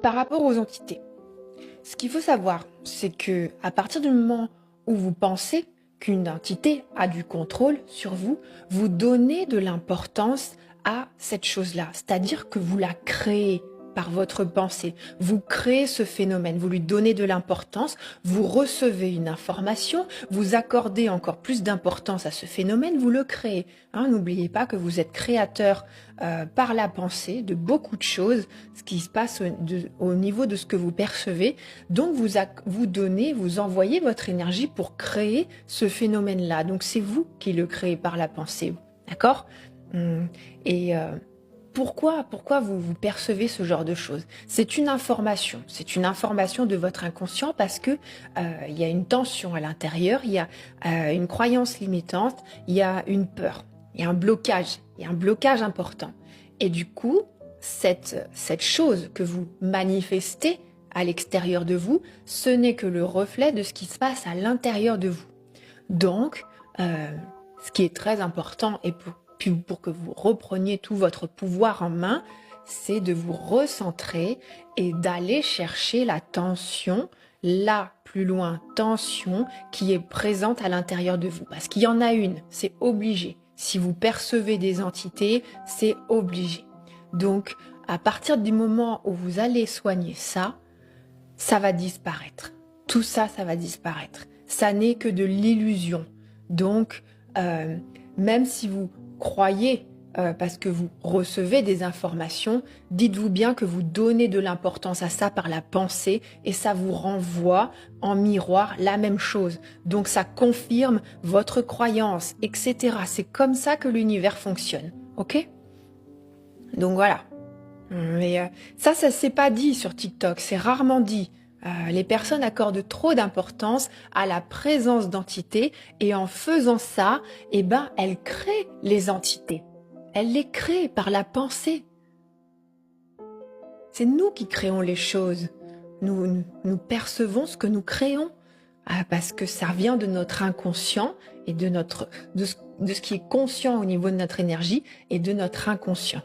Par rapport aux entités, ce qu'il faut savoir, c'est que à partir du moment où vous pensez qu'une entité a du contrôle sur vous, vous donnez de l'importance à cette chose-là. C'est-à-dire que vous la créez par votre pensée. Vous créez ce phénomène, vous lui donnez de l'importance, vous recevez une information, vous accordez encore plus d'importance à ce phénomène, vous le créez. Hein, n'oubliez pas que vous êtes créateur par la pensée de beaucoup de choses, ce qui se passe au niveau de ce que vous percevez. Donc vous donnez, vous envoyez votre énergie pour créer ce phénomène-là. Donc c'est vous qui le créez par la pensée. D'accord? Et pourquoi vous percevez ce genre de choses? C'est une information de votre inconscient parce que il y a une tension à l'intérieur, il y a une croyance limitante, il y a une peur, il y a un blocage important. Et du coup, cette chose que vous manifestez à l'extérieur de vous, ce n'est que le reflet de ce qui se passe à l'intérieur de vous. Donc, ce qui est très important et pour que vous repreniez tout votre pouvoir en main, c'est de vous recentrer et d'aller chercher la tension, là, plus loin, tension qui est présente à l'intérieur de vous. Parce qu'il y en a une, c'est obligé. Si vous percevez des entités, c'est obligé. Donc, à partir du moment où vous allez soigner ça, ça va disparaître. Tout ça, ça va disparaître. Ça n'est que de l'illusion. Donc, même si vous croyez, parce que vous recevez des informations, dites-vous bien que vous donnez de l'importance à ça par la pensée et ça vous renvoie en miroir la même chose. Donc, ça confirme votre croyance, etc. C'est comme ça que l'univers fonctionne. OK? Donc, voilà. Mais ça s'est pas dit sur TikTok, c'est rarement dit. Les personnes accordent trop d'importance à la présence d'entités et en faisant ça, eh ben, elles créent les entités. Elles les créent par la pensée. C'est nous qui créons les choses. Nous percevons ce que nous créons parce que ça vient de notre inconscient et de ce qui est conscient au niveau de notre énergie et de notre inconscient.